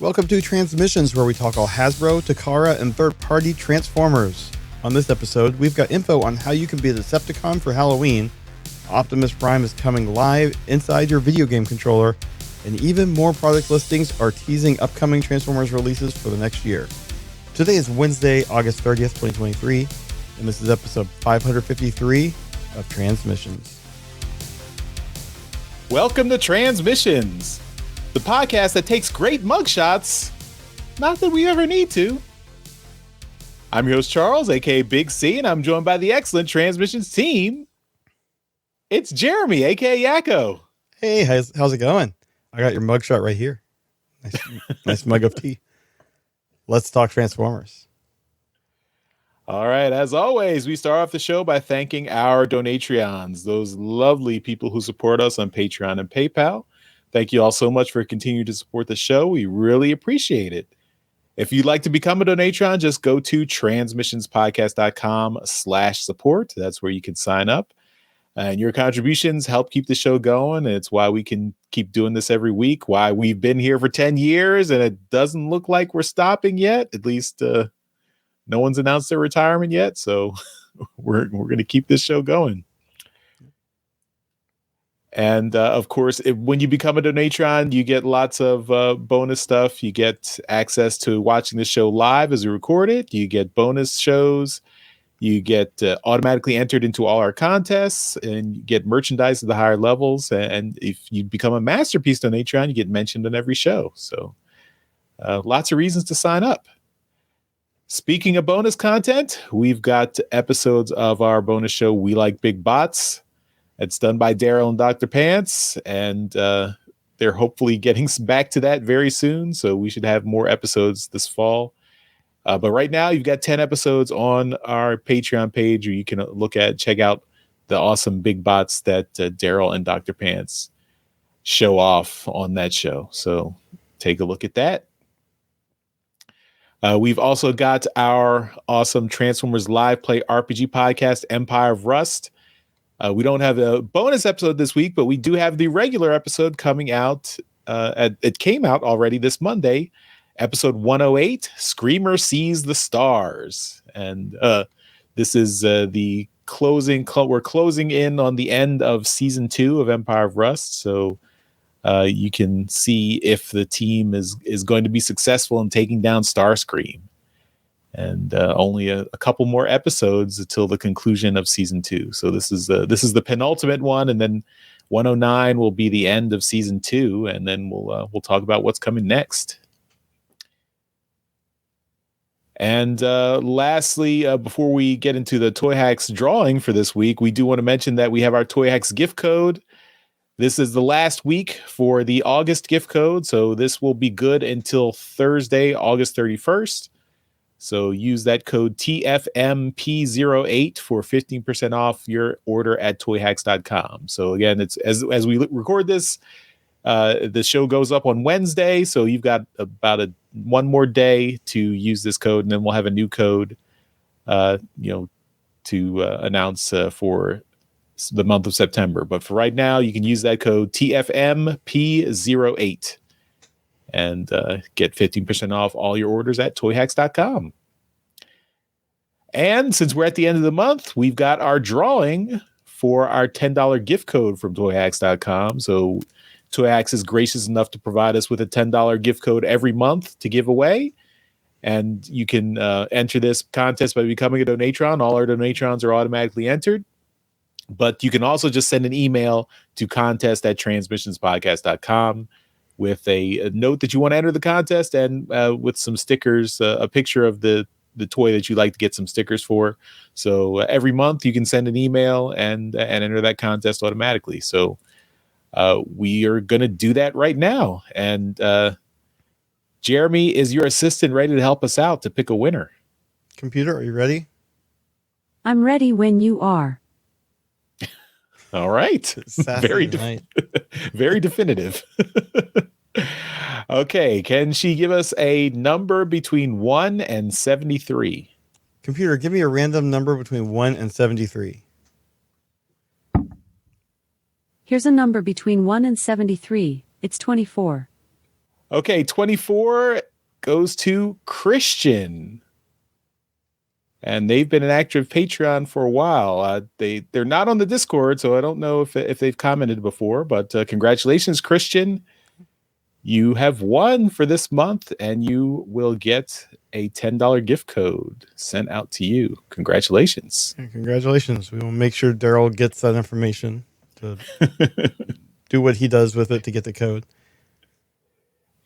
Welcome to Transmissions, where we talk all Hasbro, Takara, and third-party Transformers. On this episode, we've got info on how you can be a Decepticon for Halloween, Optimus Prime is coming live inside your video game controller, and even more product listings are teasing upcoming Transformers releases for the next year. Today is Wednesday, August 30th, 2023, and this is episode 553 of Transmissions. Welcome to Transmissions, the podcast that takes great mugshots, not that we ever need to. I'm your host, Charles, aka Big C, and I'm joined by the excellent Transmissions team. It's Jeremy, aka Yakko. Hey, how's it going? I got your mugshot right here. Nice mug of tea. Let's talk Transformers. All right, as always, we start off the show by thanking our Donatreons, those lovely people who support us on Patreon and PayPal. Thank you all so much for continuing to support the show. We really appreciate it. If you'd like to become a Donatron, just go to transmissionspodcast.com/support. That's where you can sign up. And your contributions help keep the show going. And it's why we can keep doing this every week, why we've been here for 10 years, and it doesn't look like we're stopping yet. At least no one's announced their retirement yet. So we're going to keep this show going. And of course, when you become a Donatron, you get lots of bonus stuff. You get access to watching the show live as we record it. You get bonus shows. You get automatically entered into all our contests, and you get merchandise at the higher levels. And if you become a Masterpiece Donatron, you get mentioned on every show. So lots of reasons to sign up. Speaking of bonus content, we've got episodes of our bonus show, We Like Big Bots. It's done by Daryl and Dr. Pants, and they're hopefully getting back to that very soon. So we should have more episodes this fall. But right now, you've got 10 episodes on our Patreon page where you can check out the awesome big bots that Daryl and Dr. Pants show off on that show. So take a look at that. We've also got our awesome Transformers Live Play RPG podcast, Empire of Rust. We don't have a bonus episode this week, but we do have the regular episode coming out. It came out already this Monday. Episode 108, Screamer Sees the Stars. And this is the closing. We're closing in on the end of season 2 of Empire of Rust. So you can see if the team is going to be successful in taking down Starscream. And only a couple more episodes until the conclusion of season 2. So this is the penultimate one. And then 109 will be the end of season 2. And then we'll talk about what's coming next. And lastly, before we get into the Toyhax drawing for this week, we do want to mention that we have our Toyhax gift code. This is the last week for the August gift code, so this will be good until Thursday, August 31st. So use that code TFMP08 for 15% off your order at toyhax.com. So again, it's as we record this, the show goes up on Wednesday, so you've got about one more day to use this code, and then we'll have a new code, to announce for the month of September. But for right now, you can use that code TFMP08 and get 15% off all your orders at toyhax.com. And since we're at the end of the month, we've got our drawing for our $10 gift code from toyhax.com. So Toyhax is gracious enough to provide us with a $10 gift code every month to give away. And you can enter this contest by becoming a Donatron. All our Donatrons are automatically entered. But you can also just send an email to contest@transmissionspodcast.com with a note that you want to enter the contest, and with some stickers, a picture of the toy that you'd like to get some stickers for. So every month you can send an email and enter that contest automatically. So we are going to do that right now. And Jeremy is your assistant, ready to help us out to pick a winner. Computer, are you ready? I'm ready when you are. All right. Very definitive. Okay. Can she give us a number between 1 and 73? Computer, give me a random number between 1 and 73. Here's a number between 1 and 73. It's 24. Okay, 24 goes to Christian. And they've been an active Patreon for a while. They're not on the Discord, so I don't know if they've commented before. But congratulations, Christian! You have won for this month, and you will get a $10 gift code sent out to you. Congratulations! And congratulations! We will make sure Daryl gets that information to do what he does with it to get the code.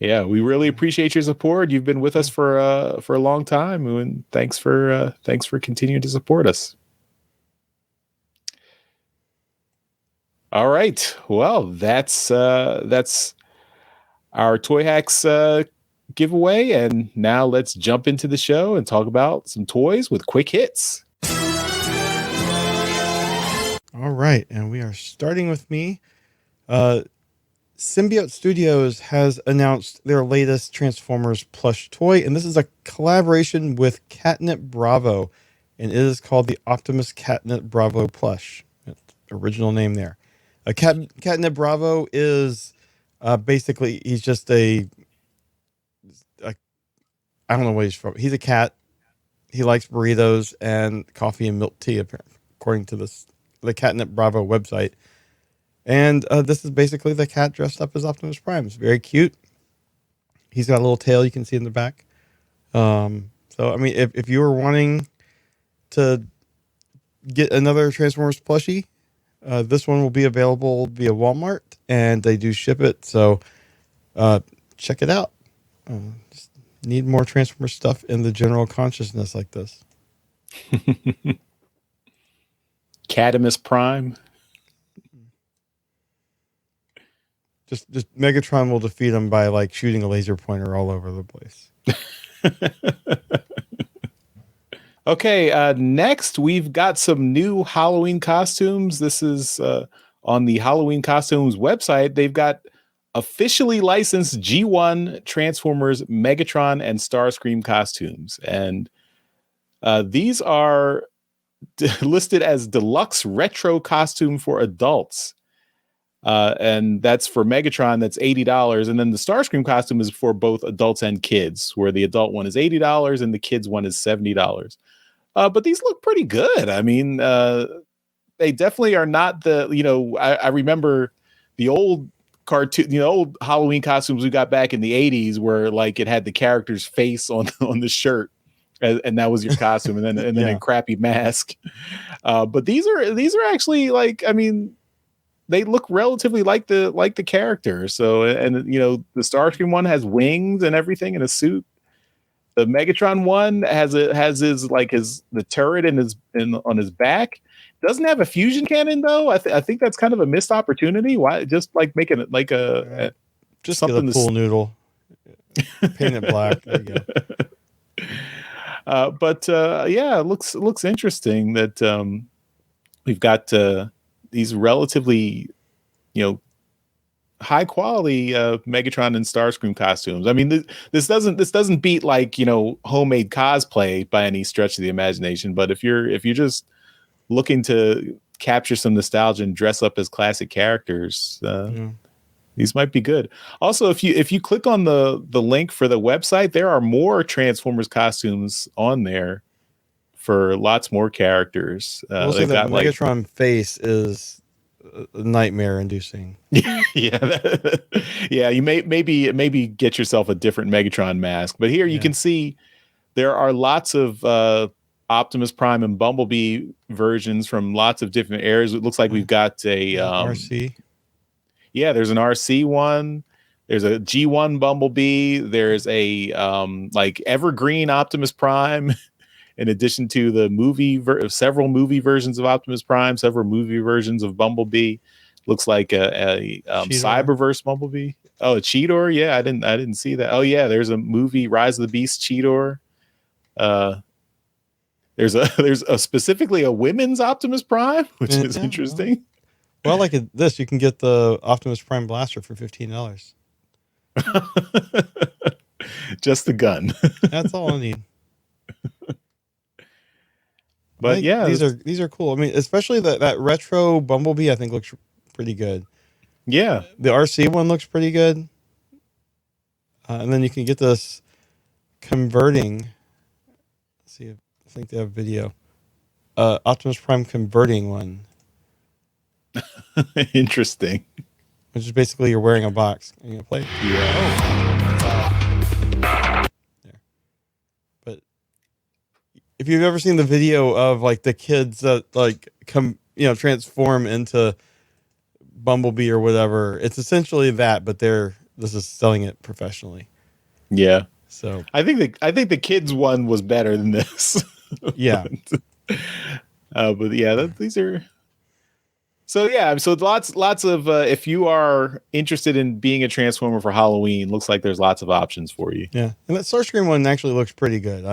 Yeah, we really appreciate your support. You've been with us for a long time, and thanks for continuing to support us. All right, well, that's our Toyhax giveaway, and now let's jump into the show and talk about some toys with quick hits. All right, and we are starting with me. Symbiote Studios has announced their latest Transformers plush toy, and this is a collaboration with Catnip Bravo, and it is called the Optimus Catnip Bravo plush. That's the original name there. Catnip Bravo is basically, he's just I don't know what he's from. He's a cat. He likes burritos and coffee and milk tea, according to the Catnip Bravo website. And this is basically the cat dressed up as Optimus Prime. It's very cute. He's got a little tail you can see in the back. So, I mean, if you were wanting to get another Transformers plushie, this one will be available via Walmart, and they do ship it. So, check it out. Just need more Transformers stuff in the general consciousness like this. Catimus Prime. Just Megatron will defeat him by like shooting a laser pointer all over the place. Okay, next we've got some new Halloween costumes. This is on the Halloween costumes website. They've got officially licensed G1 Transformers, Megatron, and Starscream costumes. And these are listed as deluxe retro costume for adults. And that's for Megatron, that's $80. And then the Starscream costume is for both adults and kids, where the adult one is $80 and the kids one is $70. But these look pretty good. I mean, they definitely are not I remember the old cartoon, old Halloween costumes we got back in the 80s where like it had the character's face on the shirt. And that was your costume, and then a crappy mask. But these are actually like, I mean, they look relatively like the character. So, and the Starscream one has wings and everything in a suit. The Megatron one has the turret on his back. Doesn't have a fusion cannon though. I think that's kind of a missed opportunity. Why just like making it like just something get a pool noodle, paint it black. There you go. It looks interesting that we've got these relatively, high quality Megatron and Starscream costumes. I mean, this doesn't beat like homemade cosplay by any stretch of the imagination. But if you're just looking to capture some nostalgia and dress up as classic characters, these might be good. Also, if you click on the link for the website, there are more Transformers costumes on there for lots more characters. They've got Megatron face is nightmare inducing. Yeah. You maybe get yourself a different Megatron mask, but here you can see there are lots of Optimus Prime and Bumblebee versions from lots of different eras. It looks like we've got a RC. Yeah, there's an RC one. There's a G1 Bumblebee. There's a like evergreen Optimus Prime. In addition to the several movie versions of Optimus Prime, several movie versions of Bumblebee. Looks like a Cyberverse Bumblebee. Oh, a Cheetor? Yeah, I didn't see that. Oh yeah, there's a movie Rise of the Beast Cheetor. There's a specifically a women's Optimus Prime, which is interesting. Well, like this, you can get the Optimus Prime blaster for $15. Just the gun. That's all I need. But yeah, these are cool. I mean, especially that retro Bumblebee, I think looks pretty good. Yeah, the RC one looks pretty good. And then you can get this converting. Let's see, I think they have video. Optimus Prime converting one, Interesting. which is basically you're wearing a box. Are you gonna play it? Yeah. There. But if you've ever seen the video of like the kids that like transform into Bumblebee or whatever, it's essentially that, but this is selling it professionally. Yeah. So I think the kids one was better than this. yeah. But yeah, these are. So yeah, so lots of if you are interested in being a Transformer for Halloween, looks like there's lots of options for you. Yeah, and that Starscream one actually looks pretty good.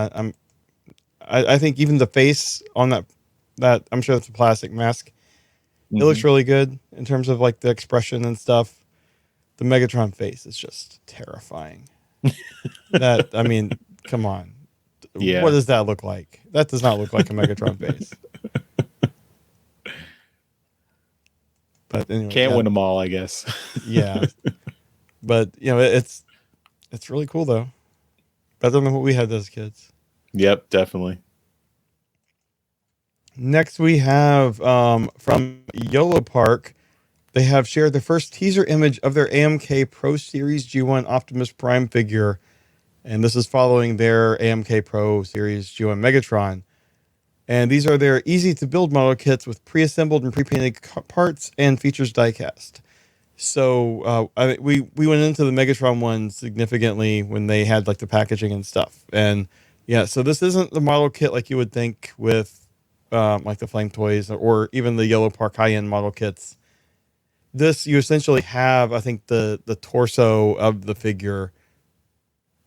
I think even the face on that I'm sure that's a plastic mask. It looks really good in terms of like the expression and stuff. The Megatron face is just terrifying. I mean, come on. Yeah. What does that look like? That does not look like a Megatron face. But anyway, Can't win them all, I guess. Yeah. But it's really cool though. Better than what we had as kids. Yep, definitely. Next we have from Yolopark. They have shared the first teaser image of their AMK Pro Series G1 Optimus Prime figure. And this is following their AMK Pro Series G1 Megatron. And these are their easy-to-build model kits with pre-assembled and pre-painted parts and features die-cast. So we went into the Megatron one significantly when they had like the packaging and stuff. And yeah, so this isn't the model kit like you would think with like the Flame Toys or even the Yolopark high-end model kits. This, you essentially have, I think, the torso of the figure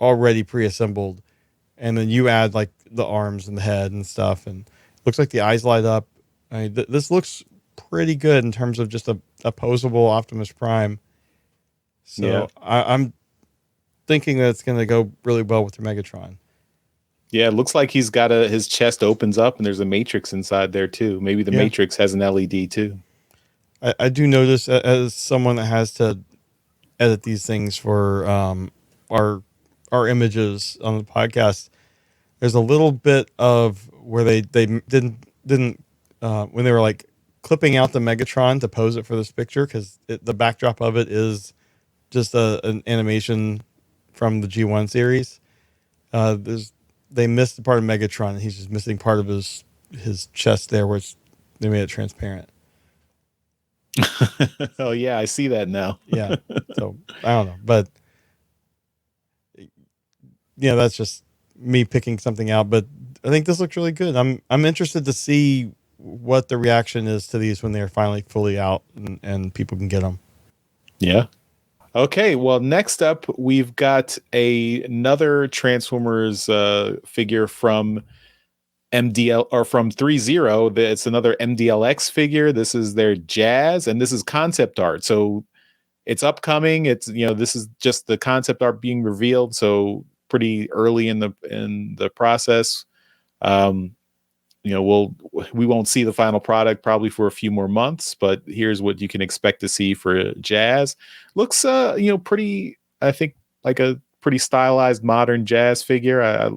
already pre-assembled, and then you add like the arms and the head and stuff, and it looks like the eyes light up. I mean, this looks pretty good in terms of just a posable Optimus Prime. So yeah. I'm thinking that it's going to go really well with the Megatron. Yeah, it looks like he's got his chest opens up and there's a matrix inside there too. Maybe the matrix has an LED too. I do notice, as someone that has to edit these things for our images on the podcast, there's a little bit of where they didn't when they were like clipping out the Megatron to pose it for this picture, because the backdrop of it is just an animation from the G1 series. They missed the part of Megatron, and he's just missing part of his chest there, where they made it transparent. Oh yeah, I see that now. Yeah, so I don't know, but yeah, that's just me picking something out. But I think this looks really good. I'm interested to see what the reaction is to these when they're finally fully out and people can get them. Yeah. Okay, well, next up, we've got another Transformers figure from MDL or from Threezero. It's another MDLX figure. This is their Jazz, and this is concept art. So it's upcoming. It's this is just the concept art being revealed. So pretty early in the process. We won't see the final product probably for a few more months, but here's what you can expect to see for Jazz. Looks pretty, I think, like a pretty stylized modern Jazz figure. At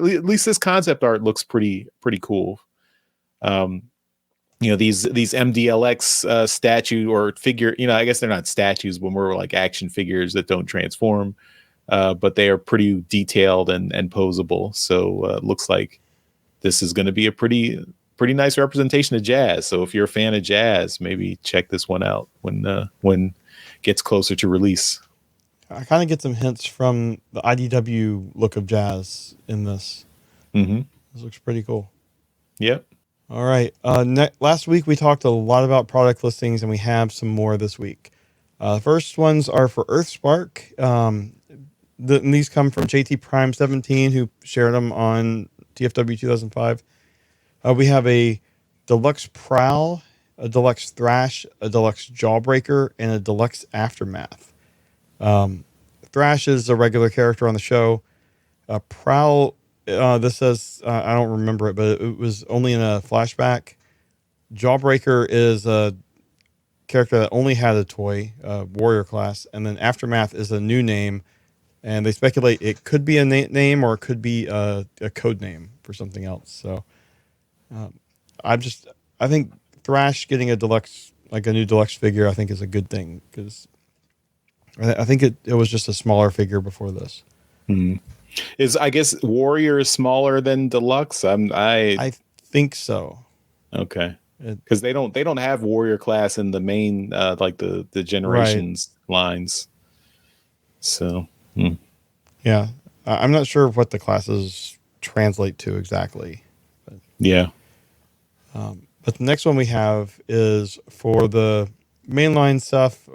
least this concept art looks pretty cool. These MDLX statue or figure, I guess they're not statues, but more like action figures that don't transform, but they are pretty detailed and posable. So it looks like this is going to be a pretty nice representation of Jazz. So if you're a fan of Jazz, maybe check this one out when it gets closer to release. I kind of get some hints from the IDW look of Jazz in this. Mm-hmm. This looks pretty cool. Yep. All right. Last week we talked a lot about product listings, and we have some more this week. First ones are for EarthSpark. These come from JT Prime 17, who shared them on TFW 2005. We have a Deluxe Prowl, a Deluxe Thrash, a Deluxe Jawbreaker, and a Deluxe Aftermath. Thrash is a regular character on the show. Prowl, this says, I don't remember it, but it was only in a flashback. Jawbreaker is character that only had a toy, warrior class, and then Aftermath is a new name, and they speculate it could be a name or it could be a code name for something else. So I think Thrash getting a deluxe, like a new deluxe figure, I think is a good thing because I think it was just a smaller figure before this. Is I guess Warrior is smaller than Deluxe? I think so. Okay. Because they don't have Warrior class in the main like the Generations lines. So yeah, I'm not sure what the classes translate to exactly. But, yeah. But the next one we have is for the mainline stuff,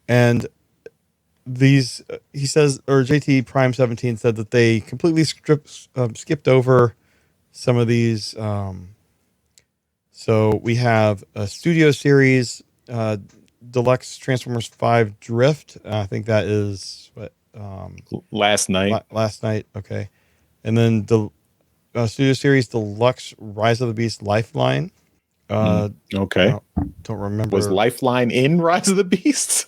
and these he says, or JT Prime 17 said that they completely skipped over some of these. So we have a Studio Series Deluxe Transformers 5 Drift. I think that is what last night. Last night, okay. And then the Studio Series Deluxe Rise of the Beast Lifeline. Okay. Don't remember. Was Lifeline in Rise of the Beasts?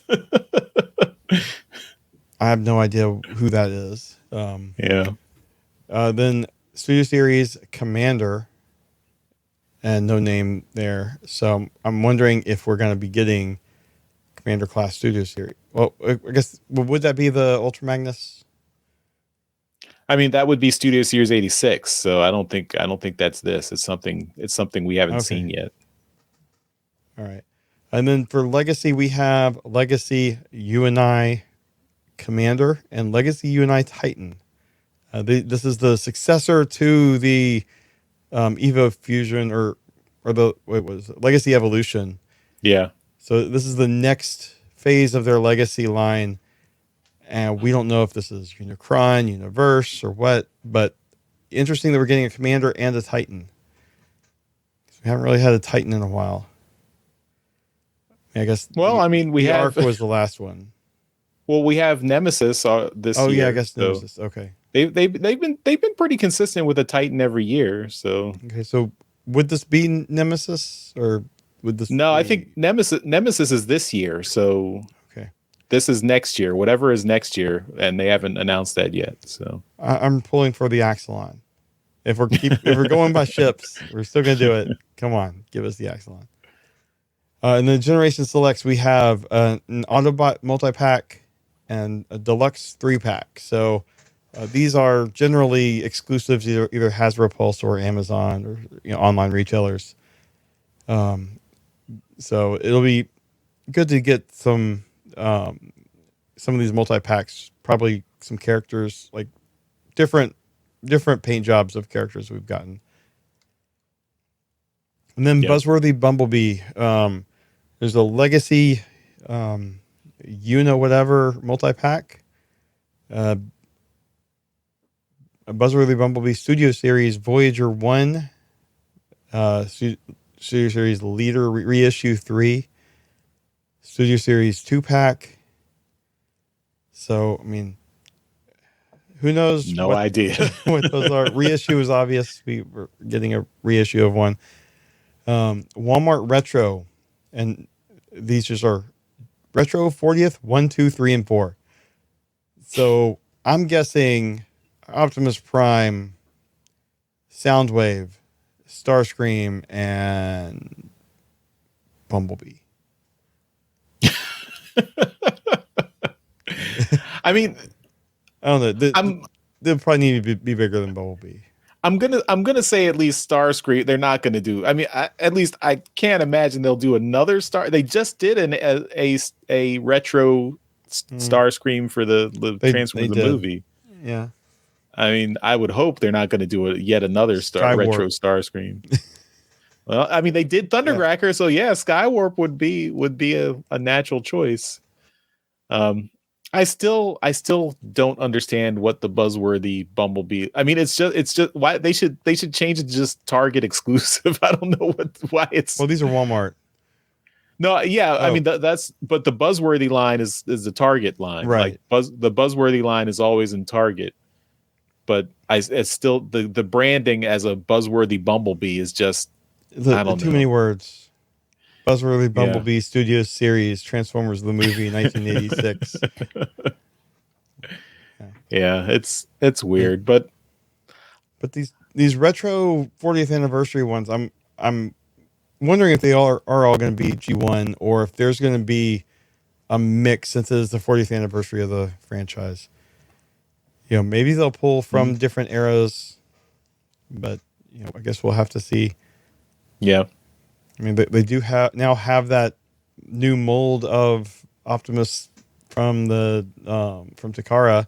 I have no idea who that is. Yeah. Then Studio Series Commander, and no name there. So I'm wondering if we're going to be getting Commander class Studio Series. Well, I guess would that be the Ultra Magnus? I mean, that would be Studio Series 86. So I don't think that's this. It's something we haven't seen yet. All right. And then for Legacy, we have Legacy UNI Commander and Legacy UNI Titan. This is the successor to the Evo Fusion or the Legacy Evolution. Yeah. So this is the next phase of their Legacy line, and we don't know if this is Unicron, Universe, or what. But interesting that we're getting a Commander and a Titan. We haven't really had a Titan in a while. I guess. Well, I mean, the Arc was the last one. Well, we have Nemesis this year. Oh yeah, I guess Nemesis. Okay. They've been pretty consistent with a Titan every year. So okay, so would this be Nemesis or would this? No, I think Nemesis is this year. So okay, this is next year. Whatever is next year, and they haven't announced that yet. So I'm pulling for the Axelon. If we're going by ships, we're still gonna do it. Come on, give us the Axelon. In the Generation Selects, we have an Autobot multi-pack and a Deluxe 3-pack. So these are generally exclusives, either Hasbro Pulse or Amazon or online retailers. So it'll be good to get some of these multi-packs, probably some characters, like different paint jobs of characters we've gotten. And then Buzzworthy Bumblebee. There's a Legacy whatever multi-pack. A Buzzworthy Bumblebee Studio Series Voyager 1. Studio Series Leader Reissue 3. Studio Series 2-pack. So, I mean, who knows? No idea what those are. Reissue is obvious. We were getting a reissue of one. Walmart Retro. And these just are Retro 40th, 1, 2, 3, and 4. So I'm guessing Optimus Prime, Soundwave, Starscream, and Bumblebee. I mean, I don't know. They'll probably need to be bigger than Bumblebee. I'm gonna say at least Starscream. They're not gonna do. I mean, at least I can't imagine they'll do another Star. They just did a retro Starscream for the Transformers the movie. Yeah. I mean, I would hope they're not going to do yet another retro Starscream. Well, I mean, they did Thundercracker, so yeah, Skywarp would be a natural choice. I still don't understand what the buzzworthy Bumblebee. I mean, it's just why they should change it to just Target exclusive. I don't know why it's. Well, these are Walmart. No, yeah, I mean that's but the buzzworthy line is the Target line, right? Like the buzzworthy line is always in Target, but it's still the branding as a buzzworthy Bumblebee is just I don't know. Too many words. Buzzworthy Bumblebee Studios series, Transformers the movie, 1986. Yeah, it's weird, but these retro 40th anniversary ones, I'm wondering if they are all going to be G1 or if there's going to be a mix since it is the 40th anniversary of the franchise. Maybe they'll pull from different eras, but I guess we'll have to see. Yeah. I mean, they do have that new mold of Optimus from Takara.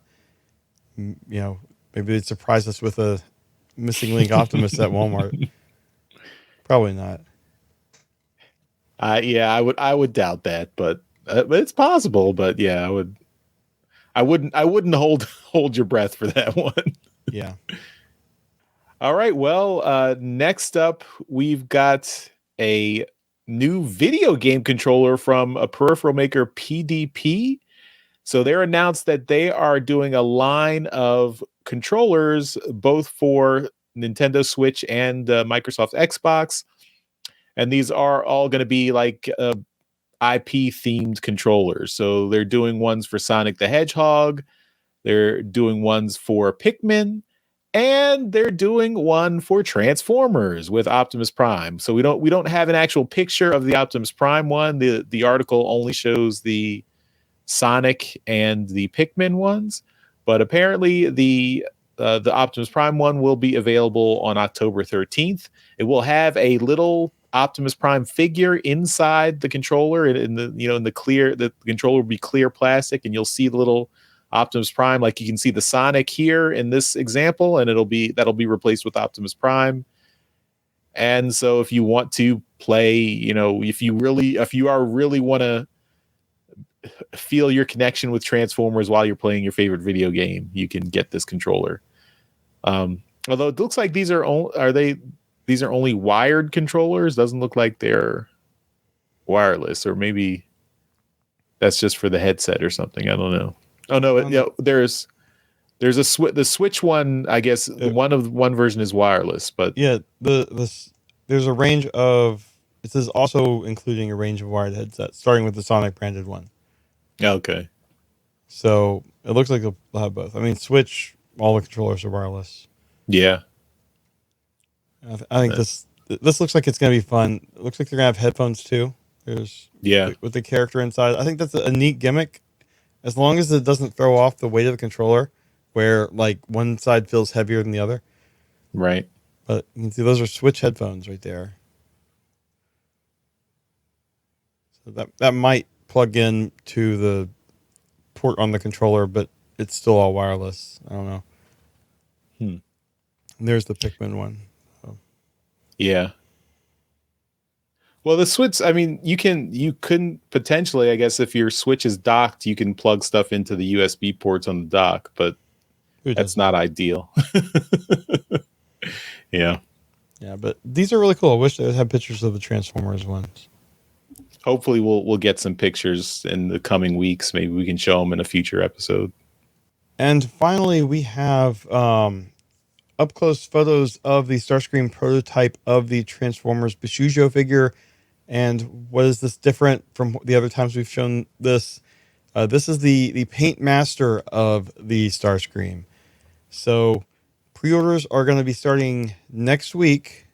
Maybe they'd surprise us with a missing link Optimus at Walmart. Probably not. Yeah, I would doubt that, but it's possible. But yeah, I wouldn't hold your breath for that one. Yeah. All right. Well, next up, we've got a new video game controller from a peripheral maker, PDP. So they're announced that they are doing a line of controllers, both for Nintendo Switch and Microsoft Xbox. And these are all going to be like IP themed controllers. So they're doing ones for Sonic the Hedgehog. They're doing ones for Pikmin. And they're doing one for Transformers with Optimus Prime. So we don't have an actual picture of the Optimus Prime one. The article only shows the Sonic and the Pikmin ones, but apparently the Optimus Prime one will be available on October 13th. It will have a little Optimus Prime figure inside the controller, in the controller will be clear plastic, and you'll see the little Optimus Prime, like you can see the Sonic here in this example, and that'll be replaced with Optimus Prime. And so if you want to play, if you are really want to feel your connection with Transformers while you're playing your favorite video game, you can get this controller. Although it looks like these are only wired controllers. Doesn't look like they're wireless, or maybe that's just for the headset or something. I don't know. Oh no, there's the Switch one. I guess one version is wireless, but yeah, there's a range of. It says also including a range of wired headsets, starting with the Sonic branded one. Okay. So it looks like they'll have both. I mean, Switch, all the controllers are wireless. Yeah. I think this looks like it's going to be fun. It looks like they're going to have headphones too. With the character inside. I think that's a neat gimmick. As long as it doesn't throw off the weight of the controller, where like one side feels heavier than the other. Right. But you can see those are Switch headphones right there. So that might plug in to the port on the controller, but it's still all wireless. I don't know. And there's the Pikmin one. So. Yeah. Well, the Switch, I mean, you couldn't potentially, I guess, if your Switch is docked, you can plug stuff into the USB ports on the dock, but that's not ideal. Yeah. Yeah, but these are really cool. I wish they would have pictures of the Transformers ones. Hopefully we'll get some pictures in the coming weeks. Maybe we can show them in a future episode. And finally, we have up close photos of the Starscream prototype of the Transformers Bishujo figure. And what is this different from the other times we've shown this? This is the paint master of the Starscream. So pre-orders are going to be starting next week.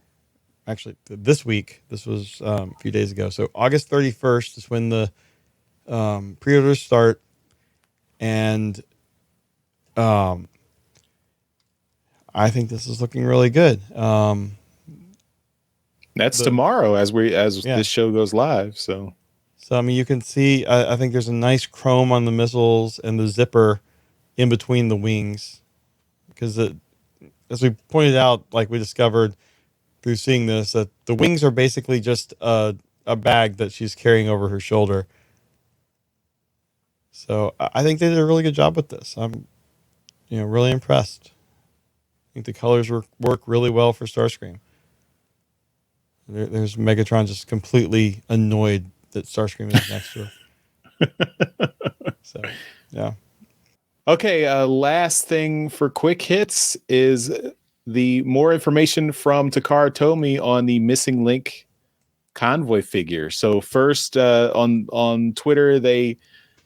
Actually, this week. This was a few days ago. So August 31st is when the pre-orders start. And I think this is looking really good. That's tomorrow as this show goes live. So I mean, you can see, I think there's a nice chrome on the missiles and the zipper in between the wings. Because as we pointed out, like we discovered through seeing this, that the wings are basically just a bag that she's carrying over her shoulder. So I think they did a really good job with this. I'm really impressed. I think the colors work really well for Starscream. There's Megatron just completely annoyed that Starscream is next to her. So, yeah. Okay, last thing for quick hits is the more information from Takara Tomy on the missing link convoy figure. So first, on Twitter, they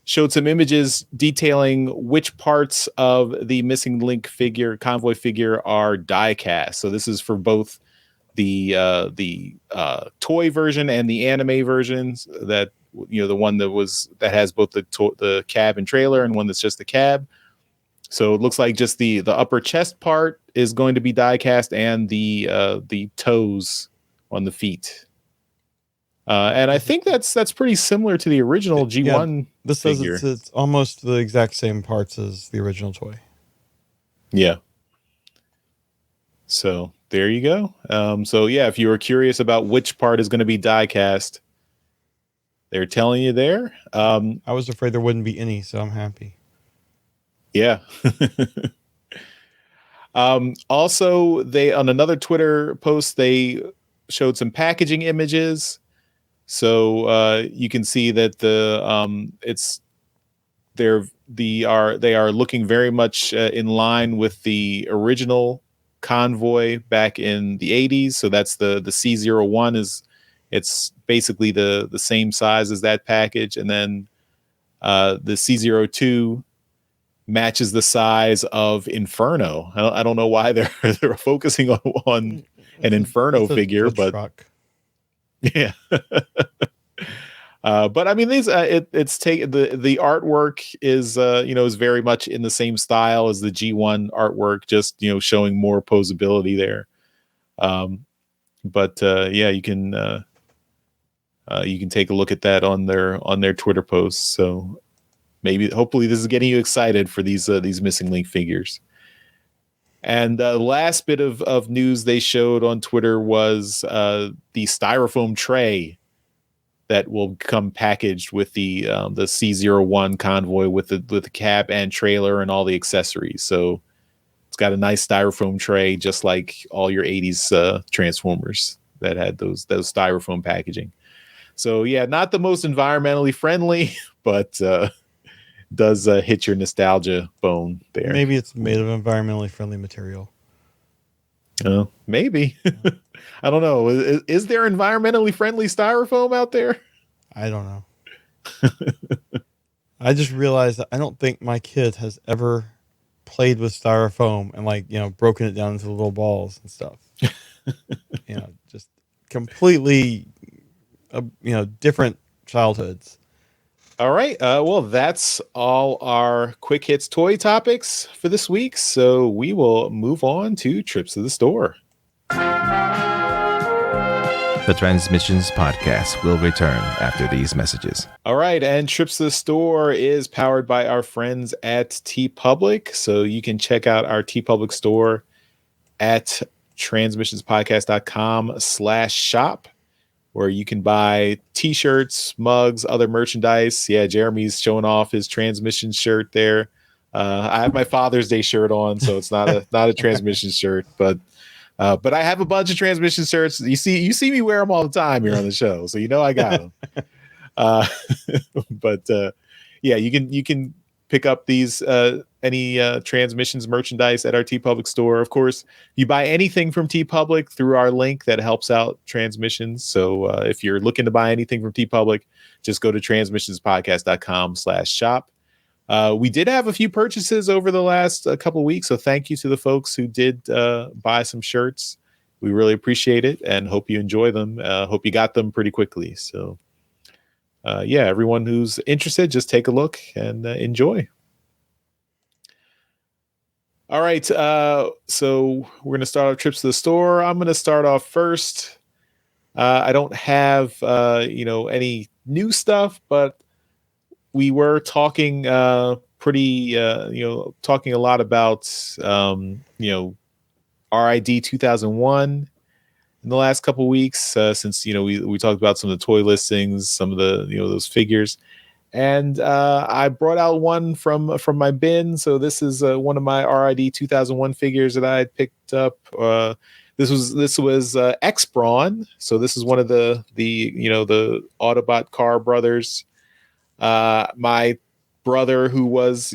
showed some images detailing which parts of the missing link figure, convoy figure, are die cast. So this is for both the toy version and the anime versions. That, the one that has both the cab and trailer, and one that's just the cab. So it looks like just the upper chest part is going to be die cast, and the toes on the feet. And I think that's pretty similar to the original G1 this figure. says it's almost the exact same parts as the original toy. Yeah. So there you go. So yeah, if you were curious about which part is going to be die cast, they're telling you there. I was afraid there wouldn't be any, so I'm happy. Yeah. Also, they, on another Twitter post, they showed some packaging images. So you can see that they are looking very much in line with the original convoy back in the 80s. So that's the C01 it's basically the same size as that package, and then the C02 matches the size of Inferno. I don't know why they're focusing on an Inferno figure, but truck. Yeah. But I mean, these it's taken the artwork is is very much in the same style as the G1 artwork, just showing more posability there. But yeah, you can take a look at that on their Twitter posts. So hopefully this is getting you excited for these missing link figures. And the last bit of news they showed on Twitter was the styrofoam tray that will come packaged with the C01 convoy with the cab and trailer and all the accessories. So it's got a nice styrofoam tray, just like all your 80s Transformers that had those styrofoam packaging. So yeah, not the most environmentally friendly, but does hit your nostalgia bone there. Maybe it's made of environmentally friendly material. Maybe. I don't know. Is there environmentally friendly styrofoam out there? I don't know. I just realized that I don't think my kid has ever played with styrofoam and broken it down into little balls and stuff. Just completely, different childhoods. All right. Well, that's all our quick hits toy topics for this week. So we will move on to trips to the store. The Transmissions Podcast will return after these messages. All right. And Trips to the Store is powered by our friends at TeePublic. So you can check out our TeePublic store at transmissionspodcast.com/shop, where you can buy t-shirts, mugs, other merchandise. Yeah, Jeremy's showing off his transmission shirt there. I have my Father's Day shirt on, so it's not a transmission shirt, but I have a bunch of transmission shirts. You see me wear them all the time here on the show, so I got them. But yeah, you can pick up these any transmissions merchandise at our TeePublic store. Of course, you buy anything from TeePublic through our link that helps out Transmissions. So if you're looking to buy anything from TeePublic, just go to transmissionspodcast.com/shop. We did have a few purchases over the last couple of weeks, so thank you to the folks who did buy some shirts. We really appreciate it and hope you enjoy them. Hope you got them pretty quickly. So yeah, everyone who's interested, just take a look and enjoy. All right, so we're going to start off trips to the store. I'm going to start off first. I don't have any new stuff, but we were talking talking a lot about RID 2001 in the last couple of weeks, since we talked about some of the toy listings, some of the those figures. And I brought out one from my bin. So this is one of my RID 2001 figures that I had picked up. This was X-Brawn. So this is one of the Autobot car brothers. My brother, who was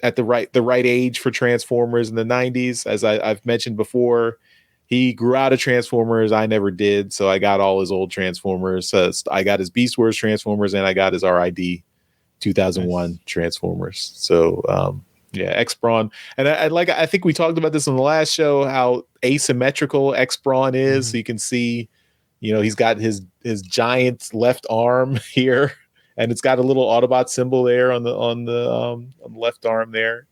at the right age for Transformers in the 90s, as I've mentioned before, he grew out of Transformers. I never did, so I got all his old Transformers. I got his Beast Wars Transformers, and I got his RID 2001 Nice. Transformers. So yeah, X-Brawn. And I think we talked about this on the last show, how asymmetrical X-Brawn is. So you can see, he's got his giant left arm here, and it's got a little Autobot symbol there on the left arm there.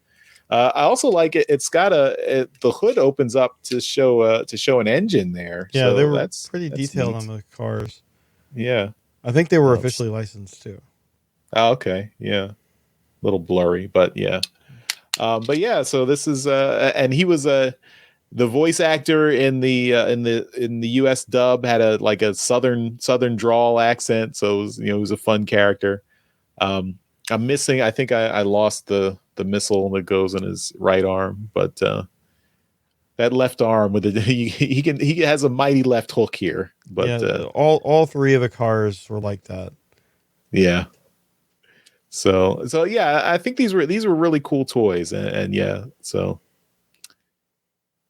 I also like it. It's got the hood opens up to show an engine there. Yeah, so they were that's pretty that's detailed neat. on the cars. Yeah. I think they were officially licensed too. Oh, okay. Yeah. A little blurry, but yeah. But yeah, so this is and he was the voice actor in the US dub had a southern drawl accent, so it was a fun character. I'm missing. I think I lost the missile that goes in his right arm, but that left arm with he has a mighty left hook here. But yeah, all three of the cars were like that. Yeah. So yeah, I think these were really cool toys, and yeah, so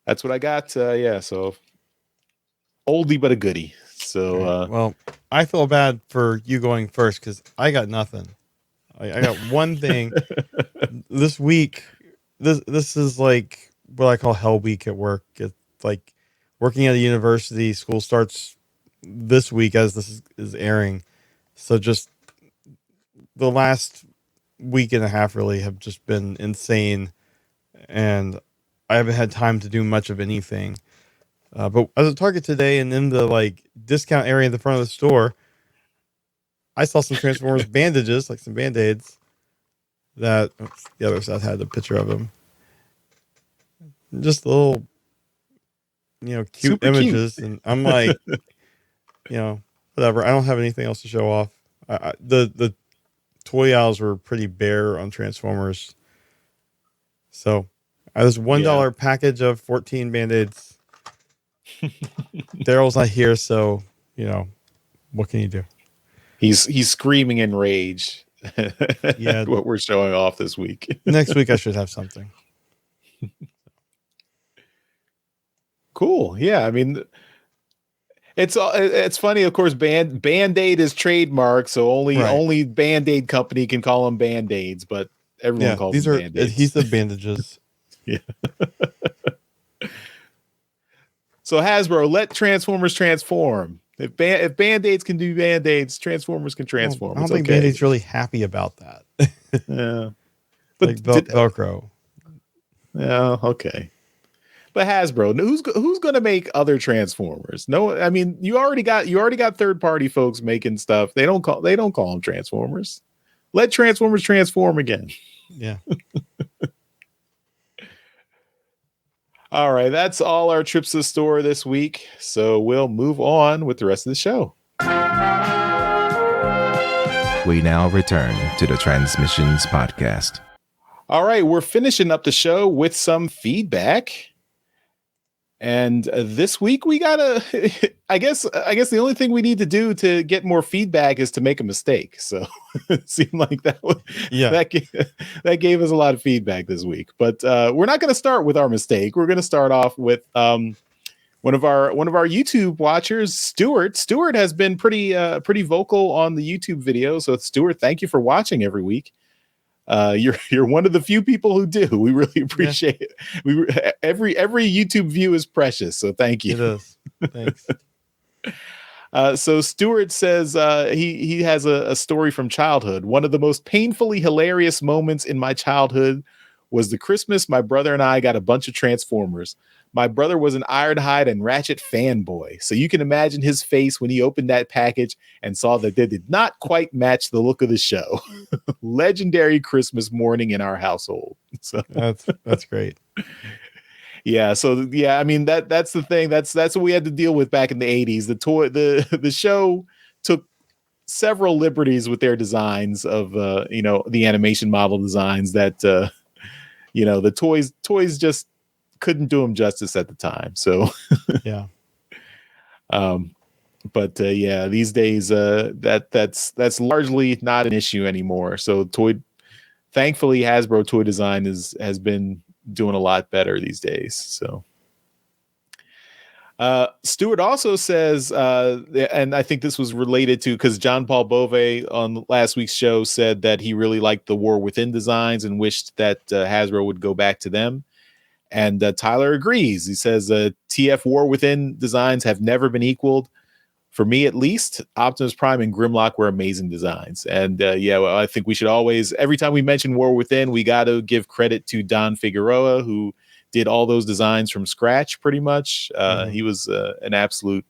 that's what I got. Yeah, so oldie but a goodie. So Well, I feel bad for you going first because I got nothing. I got one thing this week. This is like what I call hell week at work. It's like working at a university. School starts this week as this is airing. So just the last week and a half really have just been insane, and I haven't had time to do much of anything. But I was at Target today, and in the discount area in the front of the store, I saw some Transformers bandages, like some Band-Aids. The other side had a picture of them. Just little, cute Super images, cute. and I'm like, whatever. I don't have anything else to show off. The toy aisles were pretty bare on Transformers, so I was $1 package of 14 Band-Aids. Daryl's not here, so what can you do? He's screaming in rage. Yeah, what we're showing off this week. Next week I should have something. Cool. Yeah, I mean, it's funny. Of course, Band-Aid is trademark, so only Band-Aid company can call them Band-Aids, but everyone calls these them are Band-Aids. adhesive bandages. Yeah. So Hasbro, let Transformers transform. If Band-Aids can do Band-Aids, Transformers can transform. I don't think Band-Aid's really happy about that. Yeah. But Velcro. Yeah, okay. But Hasbro, who's going to make other Transformers? No, I mean, you already got third-party folks making stuff. They don't call them Transformers. Let Transformers transform again. Yeah. All right, that's all our trips to the store this week. So we'll move on with the rest of the show. We now return to the Transmissions Podcast. All right, we're finishing up the show with some feedback. And this week we gotta, I guess the only thing we need to do to get more feedback is to make a mistake. So it seemed like that gave us a lot of feedback this week. But we're not going to start with our mistake. We're going to start off with one of our YouTube watchers, Stuart. Stuart has been pretty vocal on the YouTube video. So Stuart, thank you for watching every week. You're one of the few people who do. We really appreciate it. Every YouTube view is precious, so thank you. It is. Thanks. So Stuart says he has a story from childhood. One of the most painfully hilarious moments in my childhood was the Christmas my brother and I got a bunch of Transformers. My brother was an Ironhide and Ratchet fanboy, so you can imagine his face when he opened that package and saw that they did not quite match the look of the show. Legendary Christmas morning in our household. So that's great. Yeah, so yeah, I mean that's the thing. That's what we had to deal with back in the 80s. The show took several liberties with their designs of the animation model designs that the toys just couldn't do them justice at the time. So yeah. But yeah, these days that's largely not an issue anymore. So thankfully Hasbro toy design has been doing a lot better these days. So Stuart also says, and I think this was related to because John Paul Bove on last week's show said that he really liked the War Within designs and wished that Hasbro would go back to them. And Tyler agrees. He says TF War Within designs have never been equaled. For me, at least, Optimus Prime and Grimlock were amazing designs. And well, I think we should always, every time we mention War Within, we got to give credit to Don Figueroa, who did all those designs from scratch, pretty much. He was an absolute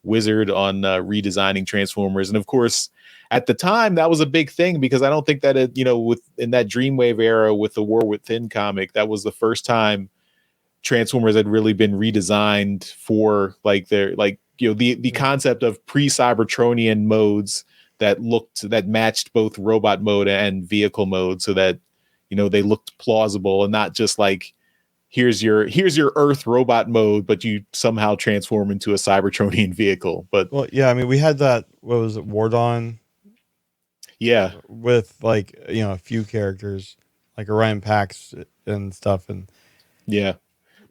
wizard on redesigning Transformers. And of course, at the time, that was a big thing because I don't think that, in that Dreamwave era with the War Within comic, that was the first time Transformers had really been redesigned for the concept of pre-Cybertronian modes that matched both robot mode and vehicle mode, so that they looked plausible and not just like here's your Earth robot mode, but you somehow transform into a Cybertronian vehicle. But we had that. What was it, War Dawn? Yeah, with a few characters like Orion Pax and stuff, and yeah.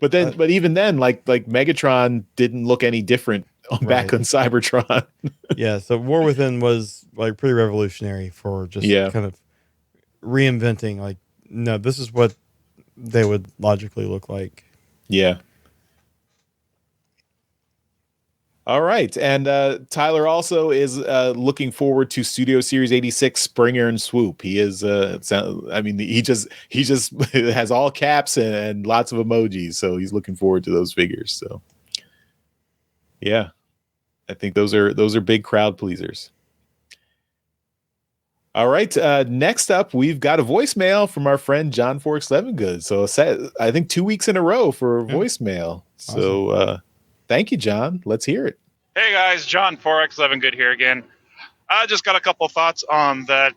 But even then, like Megatron didn't look any different back on Cybertron. Yeah, so War Within was pretty revolutionary for just kind of reinventing. No, this is what they would logically look like. Yeah. All right, and Tyler also is looking forward to Studio Series 86 Springer and Swoop. He is, he just has all caps and lots of emojis, so he's looking forward to those figures. So, yeah, I think those are big crowd pleasers. All right, next up, we've got a voicemail from our friend John Forks Levengood. So I think 2 weeks in a row for voicemail. Awesome. So. Thank you, John. Let's hear it. Hey, guys. John, 4X11 Good here again. I just got a couple of thoughts on that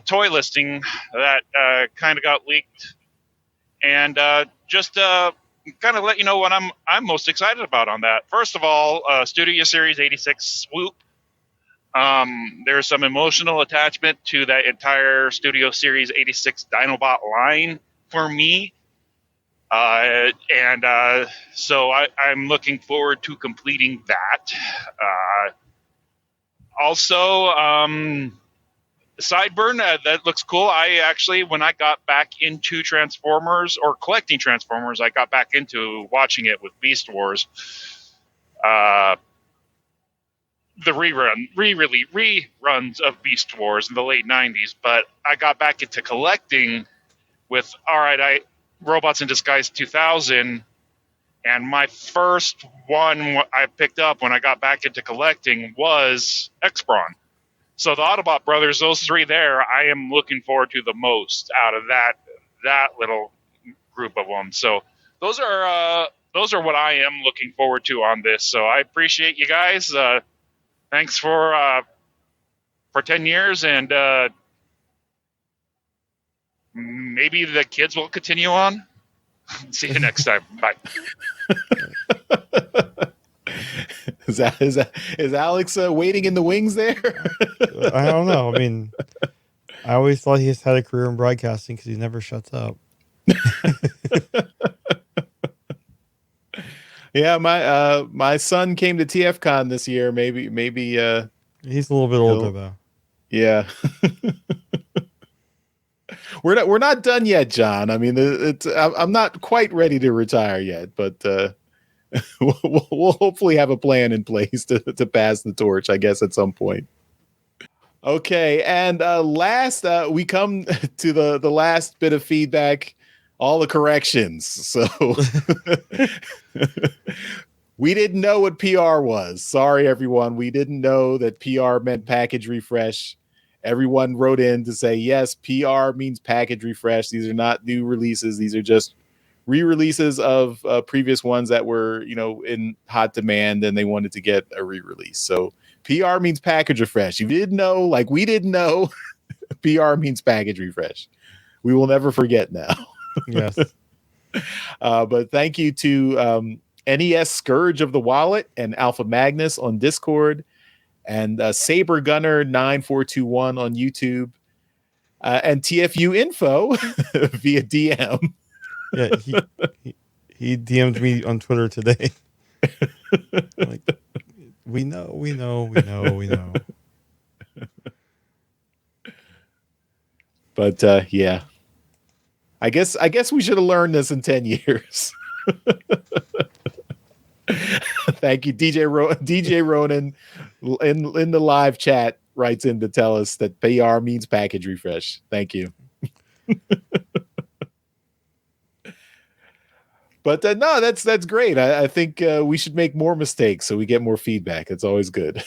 toy listing that kind of got leaked. And just kind of let you know what I'm most excited about on that. First of all, Studio Series 86 Swoop. There's some emotional attachment to that entire Studio Series 86 Dinobot line for me. So I'm looking forward to completing that. Also, Sideburn, that looks cool. I actually, when I got back into Transformers or collecting Transformers, I got back into watching it with Beast Wars. The reruns of Beast Wars in the late 90s, but I got back into collecting with, Robots in Disguise 2000, and my first one I picked up when I got back into collecting was X-Brawn. So the Autobot brothers, those three there, I am looking forward to the most out of that little group of them. So those are what I am looking forward to on this. So I appreciate you guys. Thanks for 10 years, and maybe the kids will continue on. See you next time. Bye. Is Alex waiting in the wings there? I don't know. I mean, I always thought he had a career in broadcasting because he never shuts up. Yeah, my son came to TFCon this year. Maybe he's a little bit older though. Yeah. We're not done yet, John. I mean, I'm not quite ready to retire yet, but we'll hopefully have a plan in place to pass the torch, I guess, at some point. Okay, and last we come to the last bit of feedback, all the corrections. So we didn't know what PR was. Sorry, everyone. We didn't know that PR meant package refresh. Everyone wrote in to say, yes, PR means package refresh. These are not new releases. These are just re-releases of previous ones that were, in hot demand, and they wanted to get a re-release. So PR means package refresh. You didn't know, like we didn't know, PR means package refresh. We will never forget now. Yes. But thank you to NES Scourge of the Wallet and Alpha Magnus on Discord, and Saber Gunner 9421 on YouTube, and TFU Info via DM. Yeah, he DM'd me on Twitter today. Like, we know. But yeah, I guess we should have learned this in 10 years. Thank you, DJ Ronan in the live chat writes in to tell us that PR means package refresh. Thank you. But no, that's great. I think we should make more mistakes so we get more feedback. It's always good.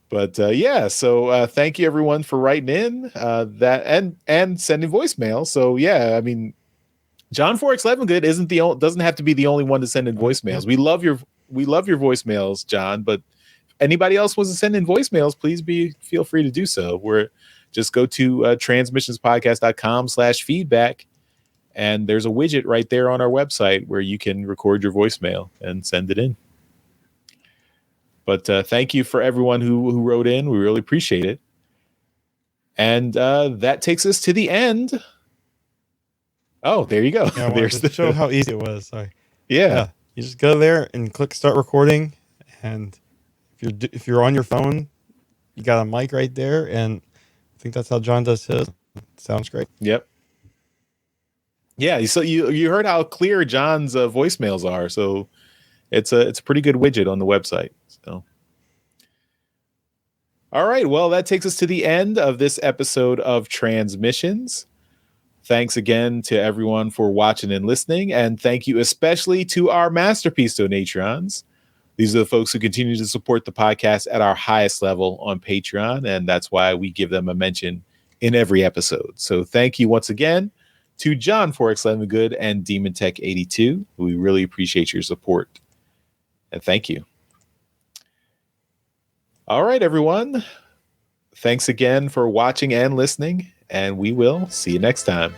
But yeah, so thank you everyone for writing in that and sending voicemail. So yeah, I mean, John 4X11 Good doesn't have to be the only one to send in voicemails. We love your voicemails, John. But anybody else wants to send in voicemails, please feel free to do so. Just go to transmissionspodcast.com/feedback, and there's a widget right there on our website where you can record your voicemail and send it in. But thank you for everyone who wrote in. We really appreciate it. And that takes us to the end. Oh, there you go. Yeah, There's to show how easy it was. Sorry. Yeah. You just go there and click start recording, and if you're on your phone, you got a mic right there, and I think that's how John does his. Sounds great. Yep. Yeah. So you heard how clear John's voicemails are. So it's a pretty good widget on the website. So. All right. Well, that takes us to the end of this episode of Transmissions. Thanks again to everyone for watching and listening. And thank you especially to our Masterpiece Donatrons. These are the folks who continue to support the podcast at our highest level on Patreon, and that's why we give them a mention in every episode. So thank you once again to John 4X11 Good and Demon Tech 82. We really appreciate your support. And thank you. All right, everyone. Thanks again for watching and listening, and we will see you next time.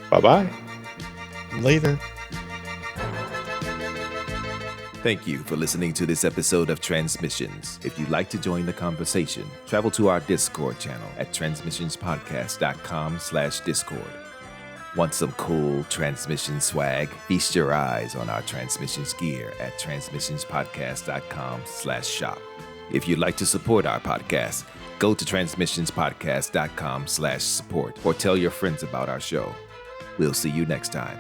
Bye-bye. Later. Thank you for listening to this episode of Transmissions. If you'd like to join the conversation, travel to our Discord channel at transmissionspodcast.com/Discord. Want some cool transmission swag? Feast your eyes on our transmissions gear at transmissionspodcast.com/shop. If you'd like to support our podcast, go to transmissionspodcast.com/support or tell your friends about our show. We'll see you next time.